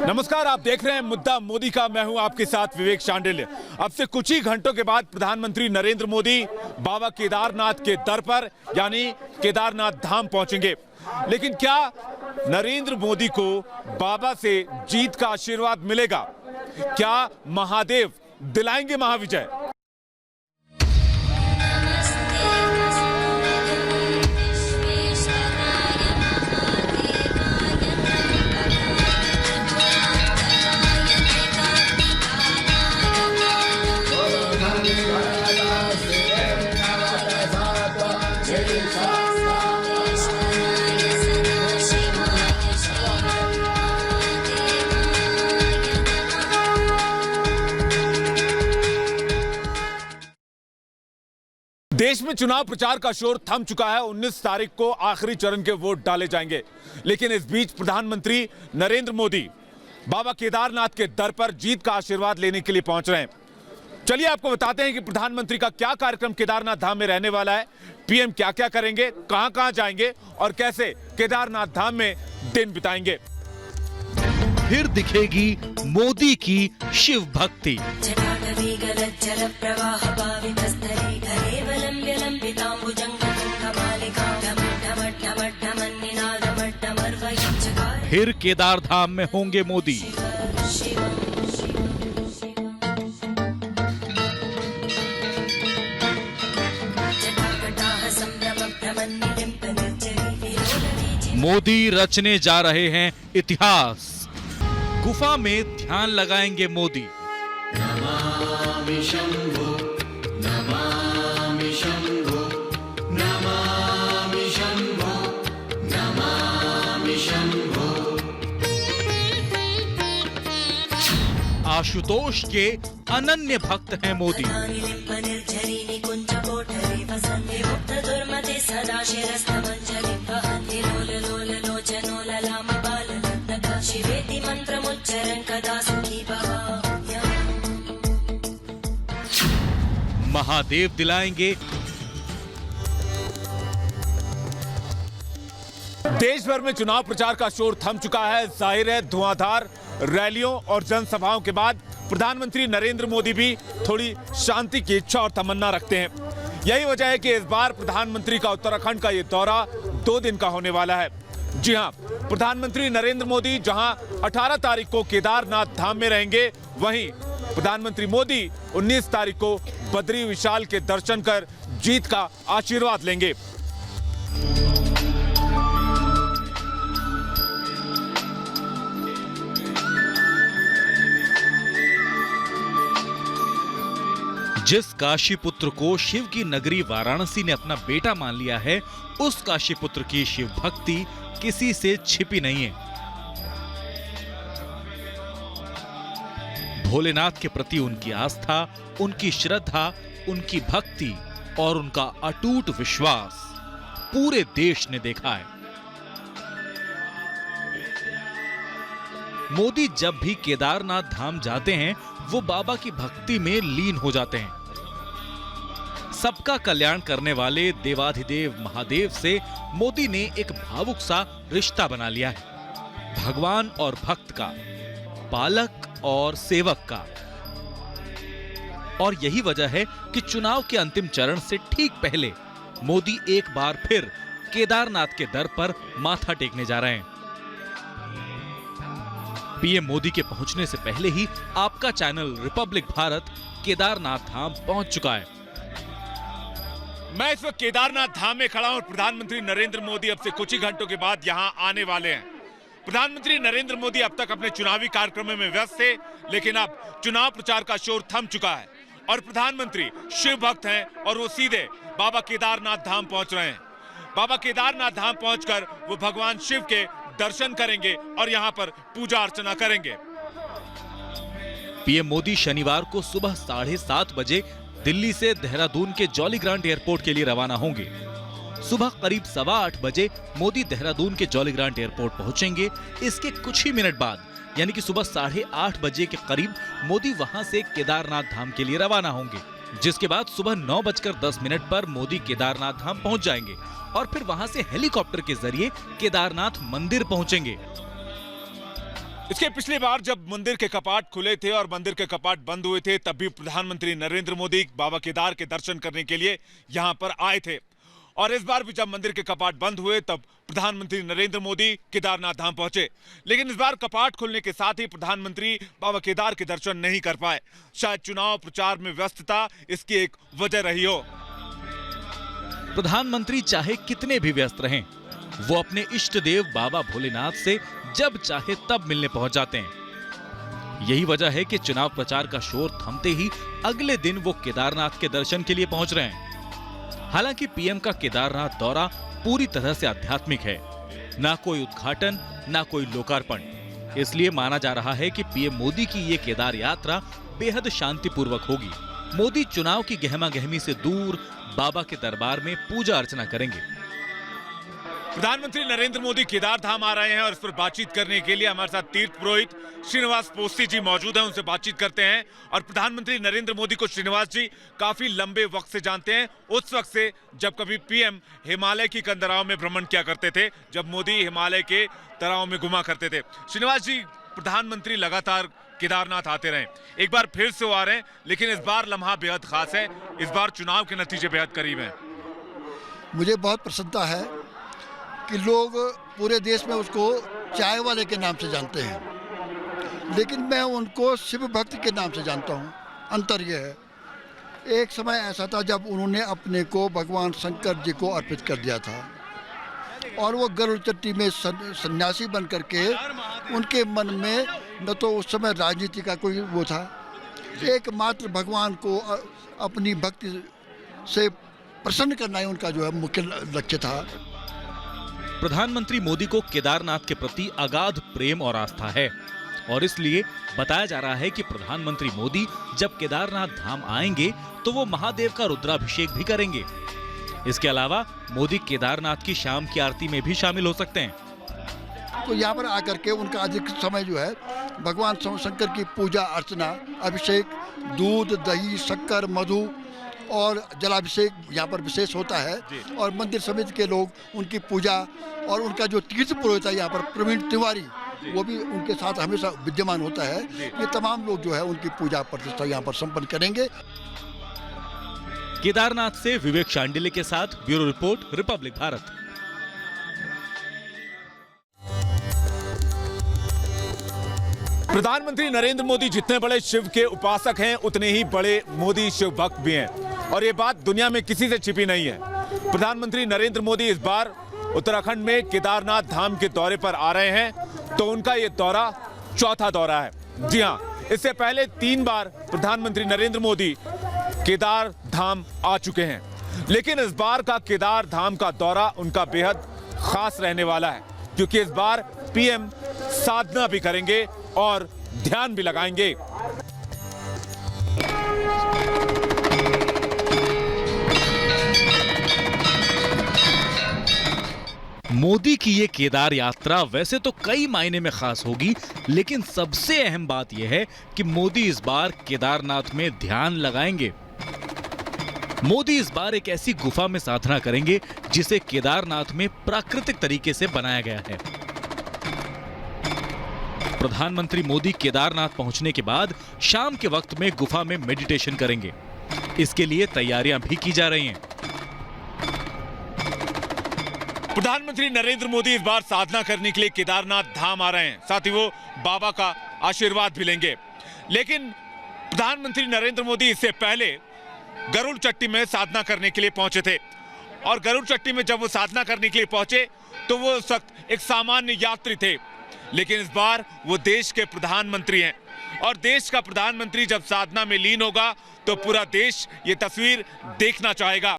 नमस्कार, आप देख रहे हैं मुद्दा मोदी का। मैं हूं आपके साथ विवेक शांडिल्य। अब से कुछ ही घंटों के बाद प्रधानमंत्री नरेंद्र मोदी बाबा केदारनाथ के दर पर यानी केदारनाथ धाम पहुंचेंगे। लेकिन क्या नरेंद्र मोदी को बाबा से जीत का आशीर्वाद मिलेगा? क्या महादेव दिलाएंगे महाविजय? देश में चुनाव प्रचार का शोर थम चुका है। 19 तारीख को आखिरी चरण के वोट डाले जाएंगे। लेकिन इस बीच प्रधानमंत्री नरेंद्र मोदी बाबा केदारनाथ के दर पर जीत का आशीर्वाद लेने के लिए पहुंच रहे हैं। चलिए आपको बताते हैं कि प्रधानमंत्री का क्या कार्यक्रम केदारनाथ धाम में रहने वाला है, पीएम क्या क्या करेंगे, कहां-कहां जाएंगे और कैसे केदारनाथ धाम में दिन बिताएंगे। फिर दिखेगी मोदी की शिव भक्ति। फिर केदार धाम में होंगे मोदी। मोदी रचने जा रहे हैं इतिहास। गुफा में ध्यान लगाएंगे मोदी। नमामि शंभो, नमामि शंभो, नमामि शंभो, नमामि शंभो। आशुतोष के अनन्य भक्त हैं मोदी। महादेव दिलाएंगे। देश भर में चुनाव प्रचार का शोर थम चुका है। जाहिर है धुआंधार रैलियों और जनसभाओं के बाद प्रधानमंत्री नरेंद्र मोदी भी थोड़ी शांति की इच्छा और तमन्ना रखते हैं। यही वजह है कि इस बार प्रधानमंत्री का उत्तराखंड का ये दौरा 2 दिन का होने वाला है। जी हां, प्रधानमंत्री नरेंद्र मोदी जहां 18 तारीख को केदारनाथ धाम में रहेंगे, वहीं प्रधानमंत्री मोदी 19 तारीख को बद्री विशाल के दर्शन कर जीत का आशीर्वाद लेंगे। जिस काशी पुत्र को शिव की नगरी वाराणसी ने अपना बेटा मान लिया है, उस काशी पुत्र की शिव भक्ति किसी से छिपी नहीं है। भोलेनाथ के प्रति उनकी आस्था, उनकी श्रद्धा, उनकी भक्ति और उनका अटूट विश्वास पूरे देश ने देखा है। मोदी जब भी केदारनाथ धाम जाते हैं, वो बाबा की भक्ति में लीन हो जाते हैं। सबका कल्याण करने वाले देवाधिदेव महादेव से मोदी ने एक भावुक सा रिश्ता बना लिया है। भगवान और भक्त का, पालक और सेवक का। और यही वजह है कि चुनाव के अंतिम चरण से ठीक पहले मोदी एक बार फिर केदारनाथ के दर पर माथा टेकने जा रहे हैं। पीएम मोदी के पहुंचने से पहले ही आपका चैनल रिपब्लिक भारत केदारनाथ धाम पहुंच चुका है। मैं इस वक्त केदारनाथ धाम में खड़ा हूं। प्रधानमंत्री नरेंद्र मोदी अब से कुछ ही घंटों के बाद यहां आने वाले हैं। प्रधानमंत्री नरेंद्र मोदी अब तक अपने चुनावी कार्यक्रमों में व्यस्त थे, लेकिन अब चुनाव प्रचार का शोर थम चुका है और प्रधानमंत्री शिव भक्त हैं और वो सीधे बाबा केदारनाथ धाम पहुंच रहे हैं। बाबा केदारनाथ धाम पहुंचकर वो भगवान शिव के दर्शन करेंगे और यहां पर पूजा अर्चना करेंगे। पीएम मोदी शनिवार को सुबह 7:30 बजे दिल्ली से देहरादून के जॉली ग्रांट एयरपोर्ट के लिए रवाना होंगे। सुबह करीब 8:15 बजे मोदी देहरादून के जॉली ग्रांट एयरपोर्ट पहुंचेंगे। इसके कुछ ही मिनट बाद यानी कि सुबह 8:30 बजे के करीब मोदी वहां से केदारनाथ धाम के लिए रवाना होंगे, जिसके बाद सुबह 9:10 पर मोदी केदारनाथ धाम पहुंच जाएंगे और फिर वहां से हेलीकॉप्टर के जरिए केदारनाथ मंदिर पहुंचेंगे। इसके पिछली बार जब मंदिर के कपाट खुले थे और मंदिर के कपाट बंद हुए थे, तब भी प्रधानमंत्री नरेंद्र मोदी बाबा केदार के दर्शन करने के लिए यहां पर आए थे। और इस बार भी जब मंदिर के कपाट बंद हुए तब प्रधानमंत्री नरेंद्र मोदी केदारनाथ धाम पहुंचे। लेकिन इस बार कपाट खुलने के साथ ही प्रधानमंत्री बाबा केदार के दर्शन नहीं कर पाए। शायद चुनाव प्रचार में व्यस्तता इसकी एक वजह रही हो। प्रधानमंत्री चाहे कितने भी व्यस्त रहें, वो अपने इष्ट देव बाबा भोलेनाथ से जब चाहे तब मिलने पहुंच जाते हैं। यही वजह है कि चुनाव प्रचार का शोर थमते ही अगले दिन वो केदारनाथ के दर्शन के लिए पहुंच रहे हैं। हालांकि पीएम का केदारनाथ दौरा पूरी तरह से आध्यात्मिक है, ना कोई उद्घाटन ना कोई लोकार्पण। इसलिए माना जा रहा है कि पीएम मोदी की ये केदार यात्रा बेहद शांतिपूर्वक होगी। मोदी चुनाव की गहमागहमी से दूर बाबा के दरबार में पूजा अर्चना करेंगे। प्रधानमंत्री नरेंद्र मोदी केदार धाम आ रहे हैं और इस पर बातचीत करने के लिए हमारे साथ तीर्थ पुरोहित श्रीनिवास पोस्ती जी मौजूद हैं। उनसे बातचीत करते हैं। और प्रधानमंत्री नरेंद्र मोदी को श्रीनिवास जी काफी लंबे वक्त से जानते हैं, उस वक्त से जब कभी पीएम हिमालय की कंदराओं में भ्रमण किया करते थे, जब मोदी हिमालय के तराओं में घुमा करते थे। श्रीनिवास जी, प्रधानमंत्री लगातार केदारनाथ आते रहे, एक बार फिर से वो आ रहे हैं, लेकिन इस बार लम्हा बेहद खास है। इस बार चुनाव के नतीजे बेहद करीब हैं। मुझे बहुत प्रसन्नता है कि लोग पूरे देश में उसको चाय वाले के नाम से जानते हैं, लेकिन मैं उनको शिव भक्त के नाम से जानता हूँ। अंतर यह है, एक समय ऐसा था जब उन्होंने अपने को भगवान शंकर जी को अर्पित कर दिया था और वो गरुड़ चट्टी में सन्यासी बन करके उनके मन में न तो उस समय राजनीति का कोई वो था, एकमात्र भगवान को अपनी भक्ति से प्रसन्न करना ही उनका जो है मुख्य लक्ष्य था। प्रधानमंत्री मोदी को केदारनाथ के प्रति अगाध प्रेम और आस्था है और इसलिए बताया जा रहा है कि प्रधानमंत्री मोदी जब केदारनाथ धाम आएंगे तो वो महादेव का रुद्राभिषेक भी करेंगे। इसके अलावा मोदी केदारनाथ की शाम की आरती में भी शामिल हो सकते हैं। तो यहाँ पर आकर के उनका अधिक समय जो है भगवान शंकर की पूजा अर्चना, अभिषेक, दूध दही शक्कर मधु और जलाभिषेक यहाँ पर विशेष होता है। और मंदिर समिति के लोग उनकी पूजा और उनका जो तीर्थ पुरोहित है यहाँ पर प्रवीण तिवारी, वो भी उनके साथ हमेशा विद्यमान होता है। ये तमाम लोग जो है उनकी पूजा प्रतिष्ठा यहाँ पर संपन्न करेंगे। केदारनाथ से विवेक शांडिल्य के साथ ब्यूरो रिपोर्ट, रिपब्लिक भारत। प्रधानमंत्री नरेंद्र मोदी जितने बड़े शिव के उपासक हैं, उतने ही बड़े मोदी शिव भक्त भी हैं और ये बात दुनिया में किसी से छिपी नहीं है। प्रधानमंत्री नरेंद्र मोदी इस बार उत्तराखंड में केदारनाथ धाम के दौरे पर आ रहे हैं, तो उनका ये दौरा चौथा दौरा है। जी हां, इससे पहले 3 बार प्रधानमंत्री नरेंद्र मोदी केदार धाम आ चुके हैं, लेकिन इस बार का केदार धाम का दौरा उनका बेहद खास रहने वाला है, क्योंकि इस बार पीएम साधना भी करेंगे और ध्यान भी लगाएंगे। मोदी की ये केदार यात्रा वैसे तो कई मायने में खास होगी, लेकिन सबसे अहम बात यह है कि मोदी इस बार केदारनाथ में ध्यान लगाएंगे। मोदी इस बार एक ऐसी गुफा में साधना करेंगे जिसे केदारनाथ में प्राकृतिक तरीके से बनाया गया है। प्रधानमंत्री मोदी केदारनाथ पहुंचने के बाद शाम के वक्त में गुफा में मेडिटेशन करेंगे। इसके लिए तैयारियां भी की जा रही हैं। प्रधानमंत्री नरेंद्र मोदी इस बार साधना करने के लिए केदारनाथ धाम आ रहे हैं, साथ ही वो बाबा का आशीर्वाद भी लेंगे। लेकिन प्रधानमंत्री नरेंद्र मोदी इससे पहले गरुड़ चट्टी में साधना करने के लिए पहुंचे थे और गरुड़ चट्टी में जब वो साधना करने के लिए पहुंचे तो वो उस वक्त एक सामान्य यात्री थे, लेकिन इस बार वो देश के प्रधानमंत्री हैं और देश का प्रधानमंत्री जब साधना में लीन होगा तो पूरा देश ये तस्वीर देखना चाहेगा।